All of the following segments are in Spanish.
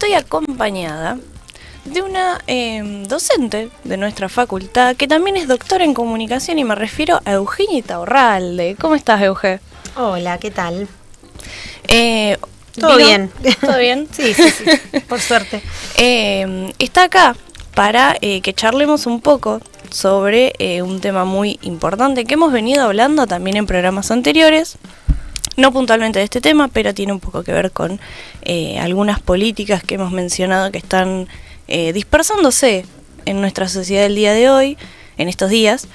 estoy acompañada de una docente de nuestra facultad que también es doctora en comunicación y me refiero a Eugenia Itaurralde. ¿Cómo estás, Euge? Hola, ¿qué tal? ¿Todo bien? ¿Todo bien? Sí, por suerte. Está acá para que charlemos un poco sobre un tema muy importante que hemos venido hablando también en programas anteriores. No puntualmente de este tema, pero tiene un poco que ver con algunas políticas que hemos mencionado que están dispersándose en nuestra sociedad del día de hoy, en estos días.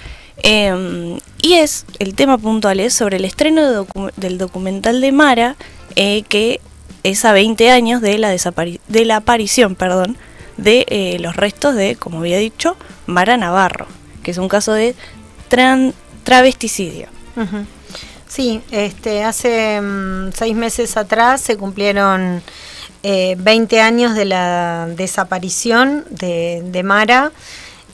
Y el tema puntual es sobre el estreno del documental de Mara, que es a 20 años de la aparición de los restos de, como había dicho, Mara Navarro, que es un caso de travesticidio. Uh-huh. Sí, hace 6 meses atrás se cumplieron 20 años de la desaparición de Mara,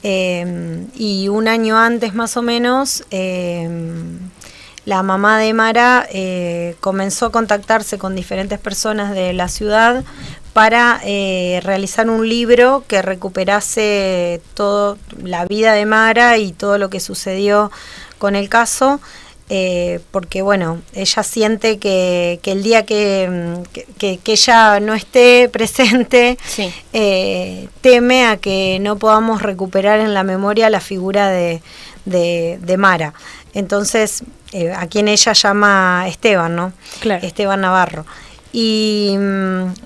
y un año antes más o menos la mamá de Mara comenzó a contactarse con diferentes personas de la ciudad para realizar un libro que recuperase toda la vida de Mara y todo lo que sucedió con el caso. Porque bueno, ella siente que el día que ella no esté presente, sí, teme a que no podamos recuperar en la memoria la figura de Mara. Entonces, a quien ella llama Esteban, ¿no? Claro. Esteban Navarro. Y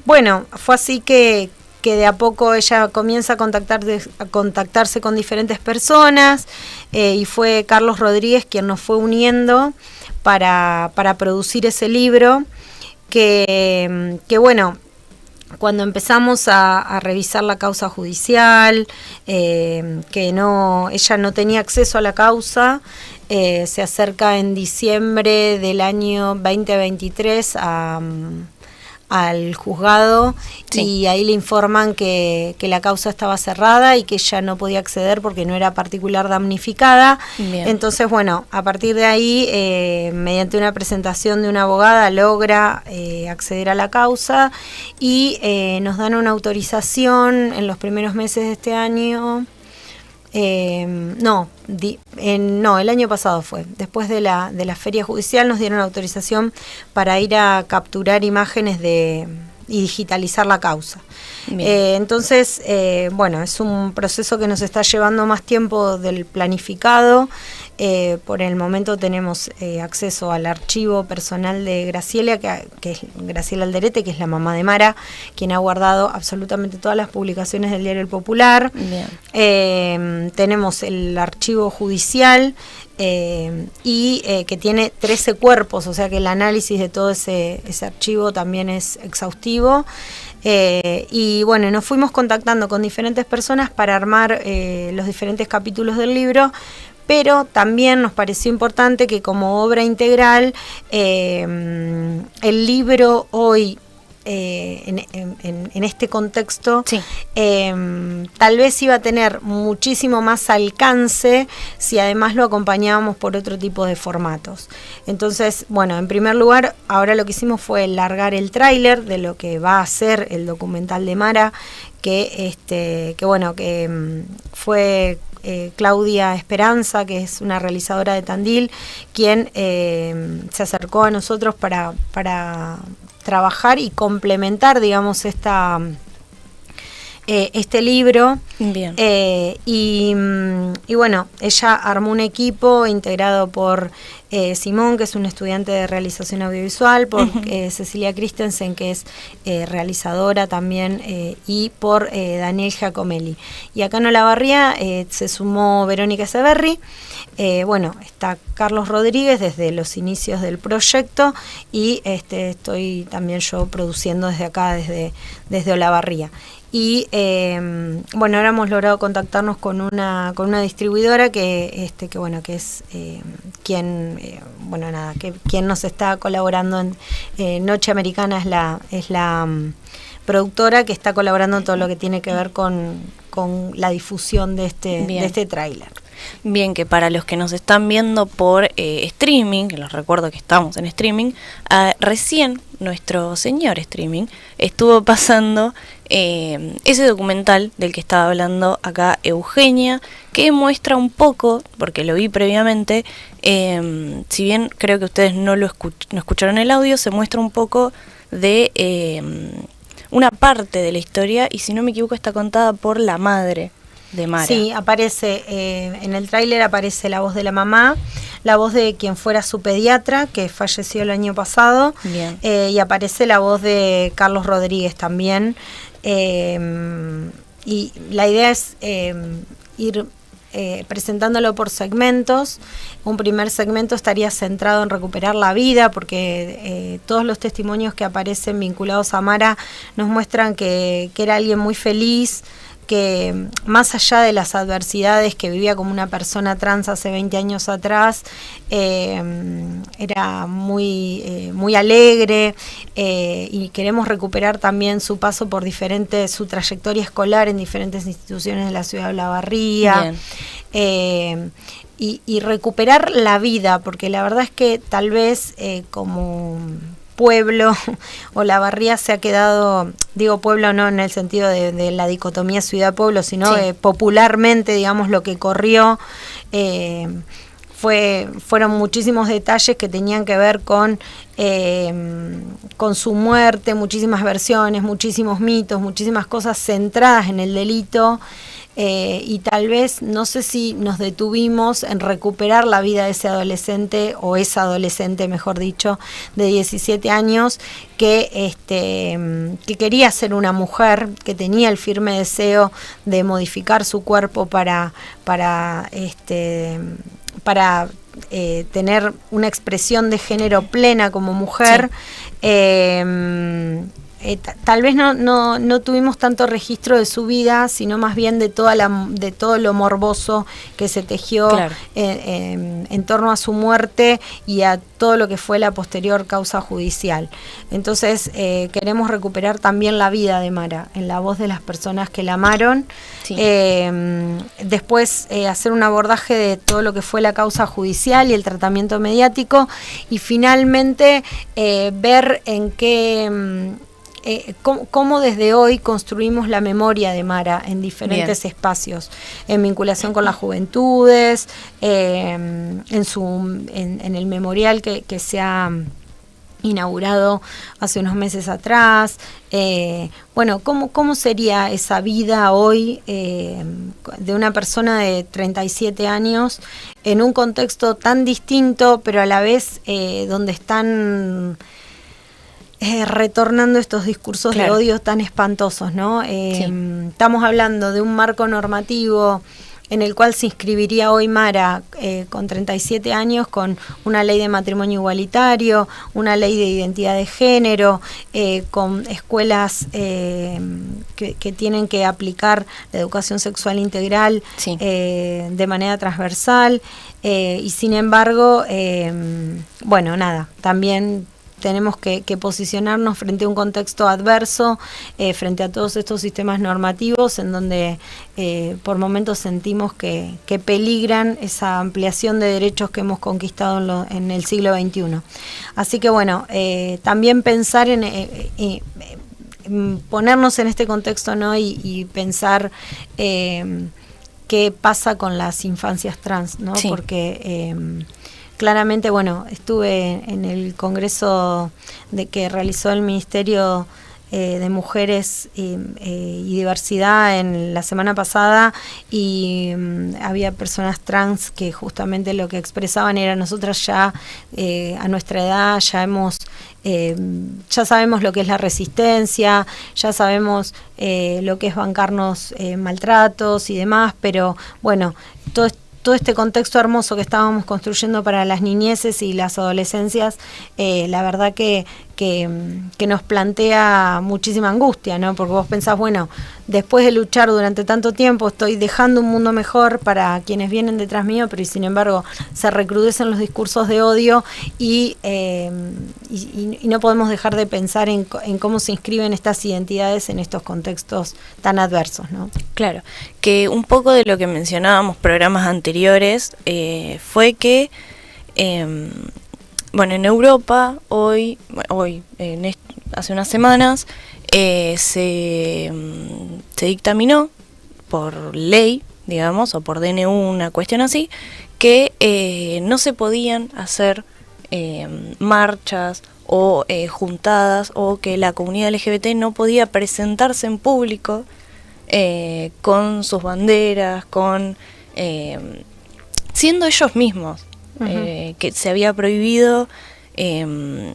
bueno, fue así que de a poco ella comienza a contactarse con diferentes personas, y fue Carlos Rodríguez quien nos fue uniendo para producir ese libro, que bueno, cuando empezamos a revisar la causa judicial, ella no tenía acceso a la causa, se acerca en diciembre del año 2023 al juzgado, sí, y ahí le informan que la causa estaba cerrada y que ella no podía acceder porque no era particular damnificada. Bien. Entonces, bueno, a partir de ahí, mediante una presentación de una abogada, logra acceder a la causa y nos dan una autorización en los primeros meses de este año. El año pasado fue. Después de la feria judicial nos dieron autorización para ir a capturar imágenes y digitalizar la causa. Entonces, bueno, es un proceso que nos está llevando más tiempo del planificado. Por el momento tenemos acceso al archivo personal de Graciela, que es Graciela Alderete, que es la mamá de Mara, quien ha guardado absolutamente todas las publicaciones del Diario El Popular. Tenemos el archivo judicial, y que tiene 13 cuerpos, o sea que el análisis de todo ese archivo también es exhaustivo. Y bueno, nos fuimos contactando con diferentes personas para armar los diferentes capítulos del libro, pero también nos pareció importante que como obra integral, el libro hoy, en este contexto, sí, tal vez iba a tener muchísimo más alcance si además lo acompañábamos por otro tipo de formatos. Entonces, bueno, en primer lugar, ahora lo que hicimos fue largar el tráiler de lo que va a ser el documental de Mara, que fue Claudia Esperanza, que es una realizadora de Tandil, quien se acercó a nosotros para trabajar y complementar, digamos, este libro. Bien. Y bueno, ella armó un equipo integrado por Simón, que es un estudiante de realización audiovisual, por Cecilia Christensen, que es realizadora también, y por Daniel Giacomelli. Y acá en Olavarría se sumó Verónica Echeverri. Bueno, está Carlos Rodríguez desde los inicios del proyecto, y estoy también yo produciendo desde acá, desde Olavarría. Y bueno, ahora hemos logrado contactarnos con una distribuidora que es quien nos está colaborando en Noche Americana, es la productora que está colaborando en todo lo que tiene que ver con la difusión de este tráiler. Bien, que para los que nos están viendo por streaming, que los recuerdo que estamos en streaming, recién nuestro señor streaming estuvo pasando ese documental del que estaba hablando acá Eugenia, que muestra un poco, porque lo vi previamente, si bien creo que ustedes no escucharon el audio, se muestra un poco de una parte de la historia, y si no me equivoco está contada por la madre de Mara. Sí, aparece, en el tráiler aparece la voz de la mamá, la voz de quien fuera su pediatra, que falleció el año pasado, y aparece la voz de Carlos Rodríguez también, y la idea es ir presentándolo por segmentos. Un primer segmento estaría centrado en recuperar la vida, porque todos los testimonios que aparecen vinculados a Mara nos muestran que era alguien muy feliz, que más allá de las adversidades que vivía como una persona trans hace 20 años atrás, era muy alegre, y queremos recuperar también su paso por su trayectoria escolar en diferentes instituciones de la ciudad de Olavarría, y recuperar la vida, porque la verdad es que tal vez como pueblo Olavarría se ha quedado, digo pueblo no en el sentido de la dicotomía ciudad-pueblo, sino popularmente, digamos, lo que corrió fueron muchísimos detalles que tenían que ver con su muerte, muchísimas versiones, muchísimos mitos, muchísimas cosas centradas en el delito. Y tal vez, no sé si nos detuvimos en recuperar la vida de ese adolescente, o esa adolescente, mejor dicho, de 17 años, que quería ser una mujer, que tenía el firme deseo de modificar su cuerpo para tener una expresión de género plena como mujer. Tal vez no tuvimos tanto registro de su vida, sino más bien de todo lo morboso que se tejió en torno a su muerte y a todo lo que fue la posterior causa judicial. Entonces queremos recuperar también la vida de Mara en la voz de las personas que la amaron. Después hacer un abordaje de todo lo que fue la causa judicial y el tratamiento mediático, y finalmente ver en qué cómo desde hoy construimos la memoria de Mara en diferentes espacios, en vinculación con las juventudes, en el memorial que se ha inaugurado hace unos meses atrás. ¿Cómo sería esa vida hoy de una persona de 37 años en un contexto tan distinto, pero a la vez donde están retornando estos discursos de odio tan espantosos, ¿no? Estamos hablando de un marco normativo en el cual se inscribiría hoy Mara con 37 años, con una ley de matrimonio igualitario, una ley de identidad de género, con escuelas que tienen que aplicar la educación sexual integral de manera transversal, y sin embargo, también tenemos que posicionarnos frente a un contexto adverso, frente a todos estos sistemas normativos en donde por momentos sentimos que peligran esa ampliación de derechos que hemos conquistado en el siglo XXI. Así que también pensar en ponernos en este contexto, ¿no? y pensar qué pasa con las infancias trans, ¿no? Porque claramente, estuve en el congreso que realizó el Ministerio de Mujeres y Diversidad en la semana pasada, y había personas trans que justamente lo que expresaban era: nosotras ya a nuestra edad ya sabemos lo que es la resistencia, ya sabemos lo que es bancarnos maltratos y demás, pero todo este contexto hermoso que estábamos construyendo para las niñeces y las adolescencias, la verdad que que nos plantea muchísima angustia, ¿no? Porque vos pensás, bueno, después de luchar durante tanto tiempo, estoy dejando un mundo mejor para quienes vienen detrás mío, pero sin embargo se recrudecen los discursos de odio y no podemos dejar de pensar en cómo se inscriben estas identidades en estos contextos tan adversos, ¿no? Claro, que un poco de lo que mencionábamos programas anteriores fue que bueno, en Europa hace unas semanas se dictaminó por ley, digamos, o por DNU, una cuestión así, que no se podían hacer marchas o juntadas, o que la comunidad LGBT no podía presentarse en público con sus banderas, siendo ellos mismos. Que se había prohibido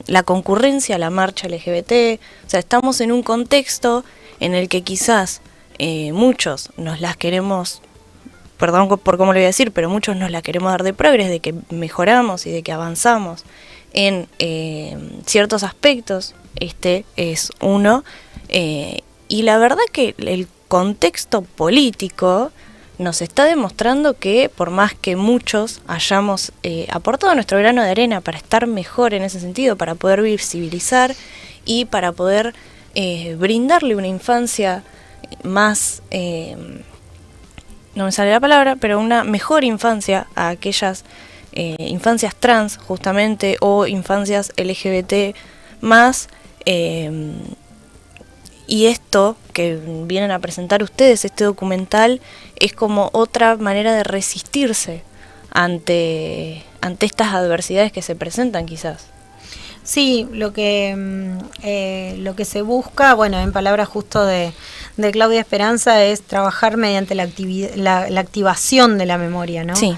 la concurrencia a la marcha LGBT. O sea, estamos en un contexto en el que quizás muchos nos las queremos, perdón por cómo lo voy a decir, pero muchos nos la queremos dar de progres, de que mejoramos y de que avanzamos en ciertos aspectos. Este es uno. Y la verdad que el contexto político nos está demostrando que por más que muchos hayamos aportado nuestro grano de arena para estar mejor en ese sentido, para poder visibilizar y para poder brindarle una infancia más, no me sale la palabra, pero una mejor infancia a aquellas infancias trans justamente, o infancias LGBT más, y esto que vienen a presentar ustedes, este documental, es como otra manera de resistirse ante estas adversidades que se presentan quizás. Sí, lo que se busca, bueno, en palabras justo de Claudia Esperanza, es trabajar mediante la activación de la memoria, ¿no? Sí.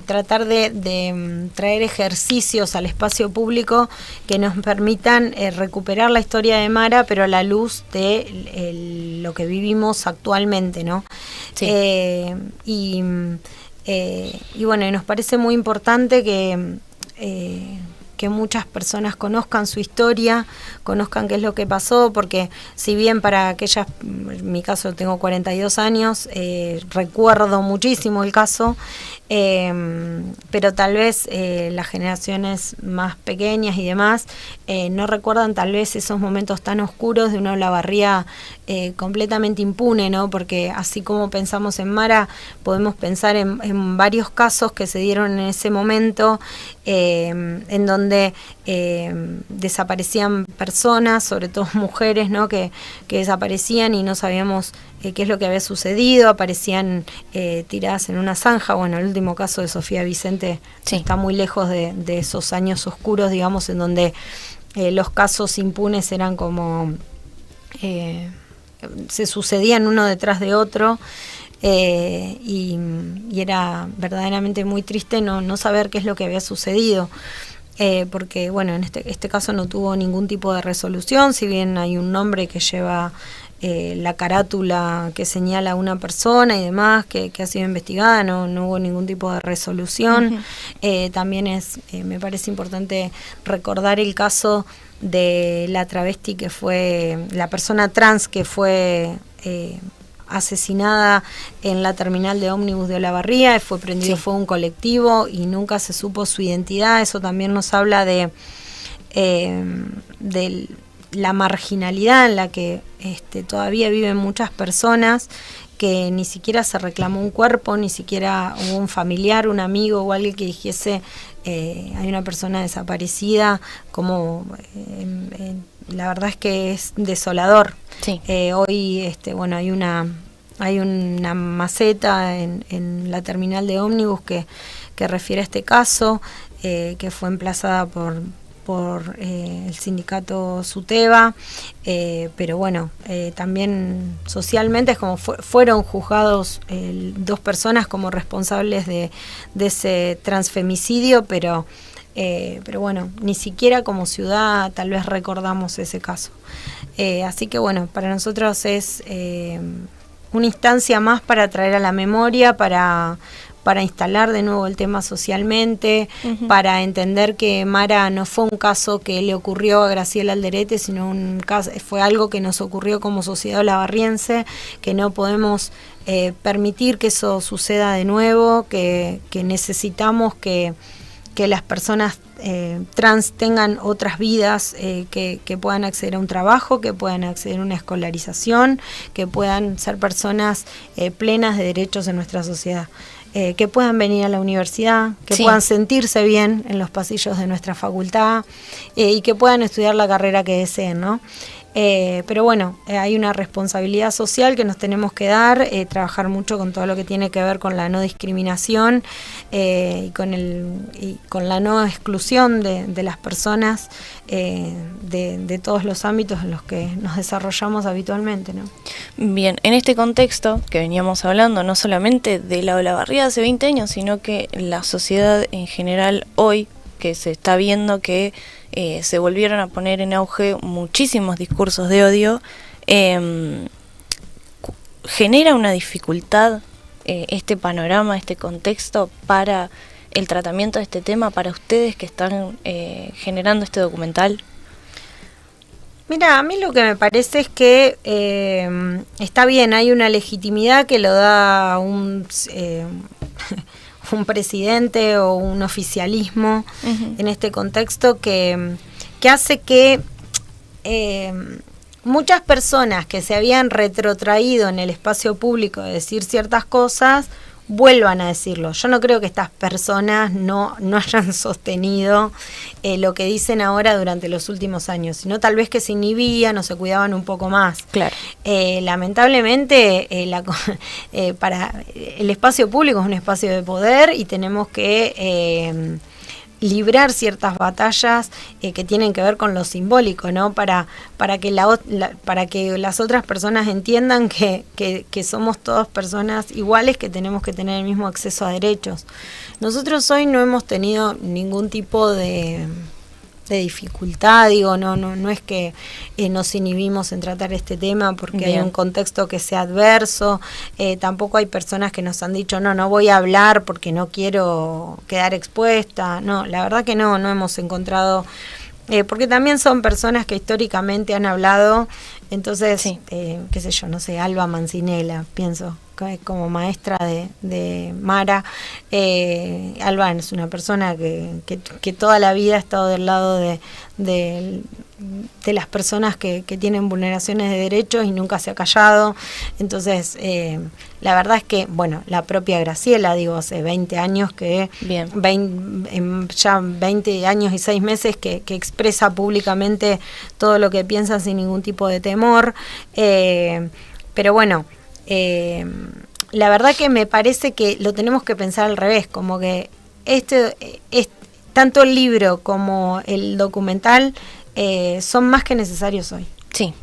Tratar de traer ejercicios al espacio público que nos permitan recuperar la historia de Mara, pero a la luz de lo que vivimos actualmente, ¿no? Sí. Y bueno, y nos parece muy importante que muchas personas conozcan su historia, conozcan qué es lo que pasó, porque si bien para aquellas, en mi caso tengo 42 años, recuerdo muchísimo el caso, pero tal vez las generaciones más pequeñas y demás no recuerdan tal vez esos momentos tan oscuros de una Olavarría completamente impune, ¿no? Porque así como pensamos en Mara, podemos pensar en varios casos que se dieron en ese momento, en donde desaparecían personas, sobre todo mujeres, ¿no? que desaparecían y no sabíamos qué es lo que había sucedido, aparecían tiradas en una zanja. Bueno, el último caso de Sofía Vicente sí, está muy lejos de esos años oscuros, digamos, en donde los casos impunes eran como se sucedían uno detrás de otro. Y era verdaderamente muy triste no saber qué es lo que había sucedido, porque bueno, en este caso no tuvo ningún tipo de resolución, si bien hay un nombre que lleva la carátula que señala a una persona y demás que ha sido investigada, no hubo ningún tipo de resolución. Uh-huh. También me parece importante recordar el caso de la travesti que fue, la persona trans que fue asesinada en la terminal de ómnibus de Olavarría, fue prendido fuego un colectivo y nunca se supo su identidad. Eso también nos habla de la marginalidad en la que todavía viven muchas personas, que ni siquiera se reclamó un cuerpo, ni siquiera hubo un familiar, un amigo o alguien que dijese hay una persona desaparecida, como la verdad es que es desolador. Sí. Hoy bueno, hay una maceta en la terminal de ómnibus que refiere a este caso, que fue emplazada por el sindicato SUTEBA, pero bueno, también socialmente es como fueron juzgados 2 personas como responsables de ese transfemicidio, pero bueno, ni siquiera como ciudad tal vez recordamos ese caso. Así que bueno, para nosotros es una instancia más para traer a la memoria, para para instalar de nuevo el tema socialmente, para entender que Mara no fue un caso que le ocurrió a Graciela Alderete, sino un caso, fue algo que nos ocurrió como sociedad olavarriense, que no podemos permitir que eso suceda de nuevo, que necesitamos que las personas trans tengan otras vidas, que puedan acceder a un trabajo, que puedan acceder a una escolarización, que puedan ser personas plenas de derechos en nuestra sociedad, que puedan venir a la universidad, que puedan sentirse bien en los pasillos de nuestra facultad y que puedan estudiar la carrera que deseen, ¿no? Pero bueno, hay una responsabilidad social que nos tenemos que dar, trabajar mucho con todo lo que tiene que ver con la no discriminación y con la no exclusión de las personas de todos los ámbitos en los que nos desarrollamos habitualmente, ¿no? Bien, en este contexto que veníamos hablando, no solamente de la Olavarría hace 20 años, sino que la sociedad en general hoy, que se está viendo que se volvieron a poner en auge muchísimos discursos de odio, genera una dificultad este panorama, este contexto para el tratamiento de este tema para ustedes que están generando este documental. Mira, a mí lo que me parece es que está bien, hay una legitimidad que lo da un presidente o un oficialismo en este contexto que hace que muchas personas que se habían retrotraído en el espacio público de decir ciertas cosas vuelvan a decirlo. Yo no creo que estas personas no hayan sostenido lo que dicen ahora durante los últimos años, sino tal vez que se inhibían o se cuidaban un poco más. Claro. Lamentablemente, para el espacio público es un espacio de poder y tenemos que librar ciertas batallas que tienen que ver con lo simbólico, ¿no? Para que las otras personas entiendan que somos todas personas iguales, que tenemos que tener el mismo acceso a derechos. Nosotros hoy no hemos tenido ningún tipo de dificultad, digo, no es que nos inhibimos en tratar este tema porque hay un contexto que sea adverso, tampoco hay personas que nos han dicho no voy a hablar porque no quiero quedar expuesta, no, la verdad que no hemos encontrado, porque también son personas que históricamente han hablado, entonces, qué sé yo, no sé, Alba Mancinela, pienso, como maestra de Mara. Alba es una persona que toda la vida ha estado del lado de las personas que tienen vulneraciones de derechos y nunca se ha callado. Entonces, la verdad es que, bueno, la propia Graciela, digo, hace 20 años que, ya 20 años y 6 meses que expresa públicamente todo lo que piensa sin ningún tipo de temor. Pero bueno, la verdad que me parece que lo tenemos que pensar al revés, como que tanto el libro como el documental son más que necesarios hoy. Sí.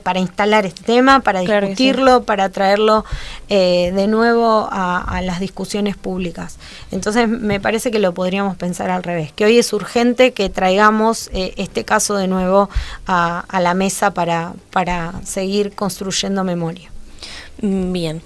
Para instalar este tema, para discutirlo, para traerlo de nuevo a las discusiones públicas. Entonces me parece que lo podríamos pensar al revés, que hoy es urgente que traigamos este caso de nuevo a la mesa para seguir construyendo memoria. Bien.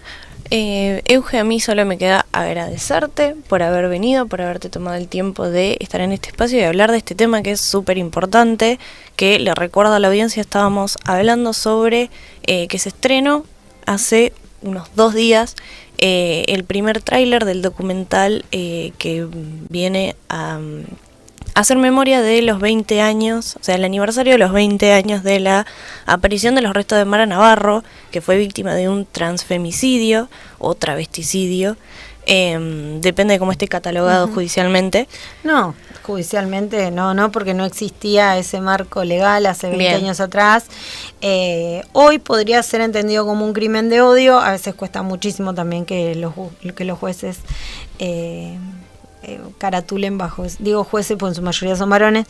Euge, a mí solo me queda agradecerte por haber venido, por haberte tomado el tiempo de estar en este espacio y hablar de este tema que es súper importante, que le recuerdo a la audiencia, estábamos hablando sobre que se estrenó hace unos 2 días el primer tráiler del documental que viene a hacer memoria de los 20 años, o sea, el aniversario de los 20 años de la aparición de los restos de Mara Navarro, que fue víctima de un transfemicidio o travesticidio, depende de cómo esté catalogado judicialmente. No, judicialmente no, porque no existía ese marco legal hace 20 años atrás. Hoy podría ser entendido como un crimen de odio, a veces cuesta muchísimo también que los jueces caratulen bajo, digo jueces porque en su mayoría son varones,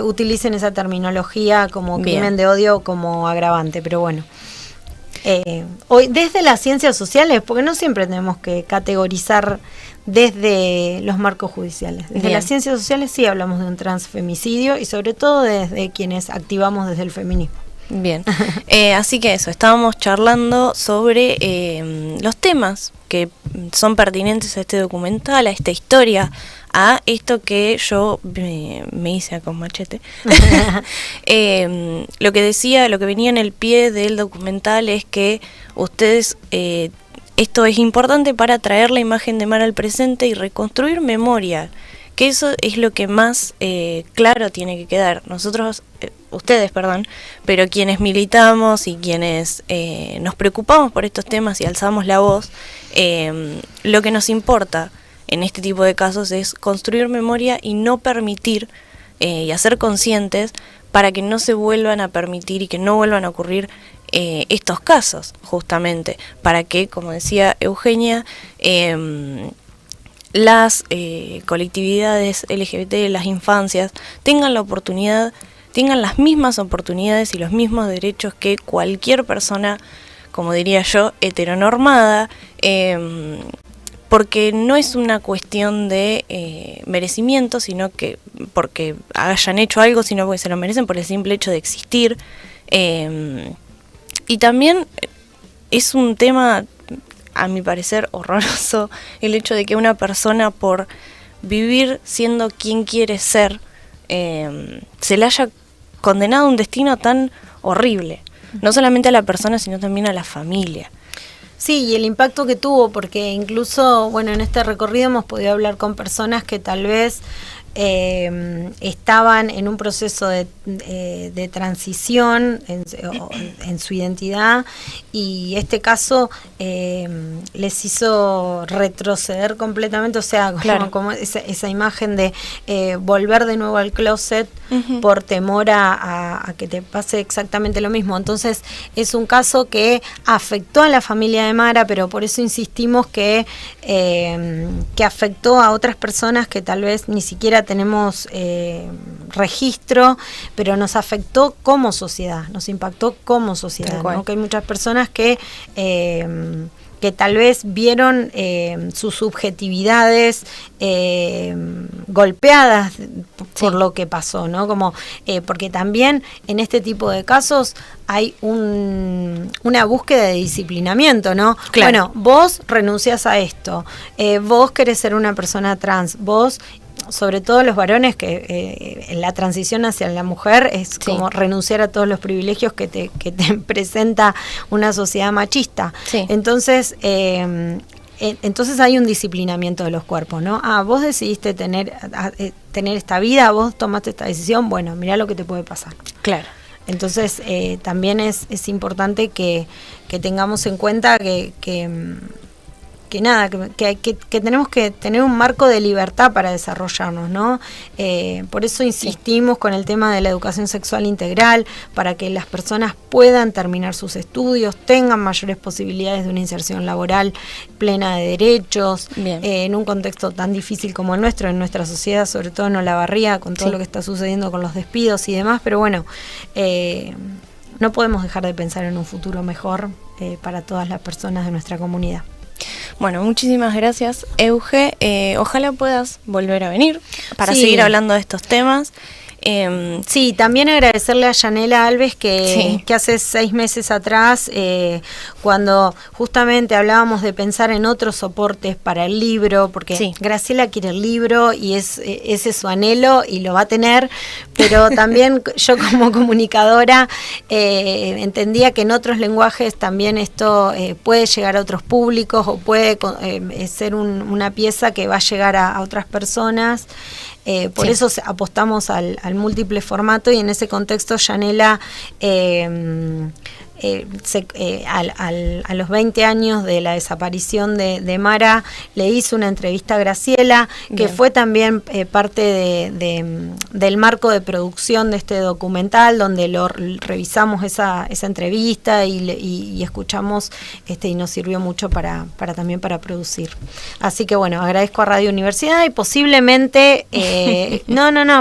utilicen esa terminología como crimen de odio como agravante, pero bueno. Hoy desde las ciencias sociales, porque no siempre tenemos que categorizar desde los marcos judiciales, desde las ciencias sociales sí hablamos de un transfemicidio y sobre todo desde quienes activamos desde el feminismo. Bien, así que eso, estábamos charlando sobre los temas que son pertinentes a este documental, a esta historia, a esto que yo me hice con machete. Lo que decía, lo que venía en el pie del documental es que ustedes, esto es importante para traer la imagen de Mara al presente y reconstruir memoria, que eso es lo que más claro tiene que quedar. Nosotros, ustedes, perdón, pero quienes militamos y quienes nos preocupamos por estos temas y alzamos la voz, lo que nos importa en este tipo de casos es construir memoria y no permitir y hacer conscientes para que no se vuelvan a permitir y que no vuelvan a ocurrir estos casos, justamente, para que, como decía Eugenia, las colectividades LGBT, las infancias, tengan la oportunidad, tengan las mismas oportunidades y los mismos derechos que cualquier persona, como diría yo, heteronormada, porque no es una cuestión de merecimiento, sino que porque hayan hecho algo, sino porque se lo merecen por el simple hecho de existir. Y también es un tema, a mi parecer, horroroso, el hecho de que una persona, por vivir siendo quien quiere ser, se le haya condenado a un destino tan horrible, no solamente a la persona, sino también a la familia. Sí, y el impacto que tuvo, porque incluso, bueno, en este recorrido hemos podido hablar con personas que tal vez estaban en un proceso de transición en su identidad, y este caso les hizo retroceder completamente, o sea, claro, como esa imagen de volver de nuevo al closet por temor a que te pase exactamente lo mismo. Entonces es un caso que afectó a la familia de Mara, pero por eso insistimos que afectó a otras personas que tal vez ni siquiera tenemos registro, pero nos afectó como sociedad, nos impactó como sociedad, ¿no? Que hay muchas personas que tal vez vieron sus subjetividades golpeadas por lo que pasó, ¿no? Como porque también en este tipo de casos hay una búsqueda de disciplinamiento, ¿no? Claro. Bueno, vos renuncias a esto, vos querés ser una persona trans, vos, sobre todo los varones, que la transición hacia la mujer es como renunciar a todos los privilegios que te presenta una sociedad machista. Sí. Entonces hay un disciplinamiento de los cuerpos, ¿no? Vos decidiste tener esta vida, vos tomaste esta decisión, bueno, mirá lo que te puede pasar. Claro. Entonces también es importante que tengamos en cuenta que tenemos que tener un marco de libertad para desarrollarnos, ¿no? Por eso insistimos con el tema de la educación sexual integral, para que las personas puedan terminar sus estudios, tengan mayores posibilidades de una inserción laboral plena de derechos, en un contexto tan difícil como el nuestro, en nuestra sociedad, sobre todo en Olavarría, con todo lo que está sucediendo con los despidos y demás, pero bueno, no podemos dejar de pensar en un futuro mejor para todas las personas de nuestra comunidad. Bueno, muchísimas gracias, Euge. Ojalá puedas volver a venir para seguir hablando de estos temas. Sí, también agradecerle a Yanela Alves que hace 6 meses atrás, cuando justamente hablábamos de pensar en otros soportes para el libro, porque Graciela quiere el libro y ese es su anhelo y lo va a tener, pero también yo como comunicadora entendía que en otros lenguajes también esto puede llegar a otros públicos, o puede ser una pieza que va a llegar a otras personas. Por eso apostamos al múltiple formato, y en ese contexto Yanela a los 20 años de la desaparición de Mara le hizo una entrevista a Graciela, que fue también parte del marco de producción de este documental, donde revisamos esa entrevista y escuchamos, y nos sirvió mucho también para producir. Así que bueno, agradezco a Radio Universidad, y posiblemente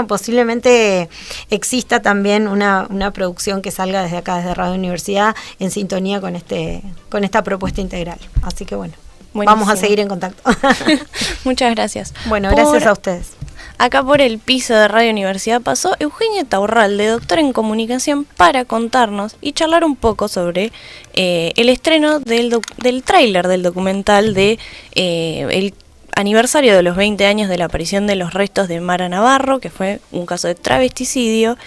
posiblemente exista también una producción que salga desde acá, desde Radio Universidad, en sintonía con esta propuesta integral. Así que bueno, buenísimo. Vamos a seguir en contacto. Muchas gracias. Bueno, gracias a ustedes. acá por el piso de Radio Universidad pasó Eugenia Taurralde, doctora en comunicación, para contarnos y charlar un poco sobre el estreno del tráiler del documental de el aniversario de los 20 años de la aparición de los restos de Mara Navarro, que fue un caso de travesticidio,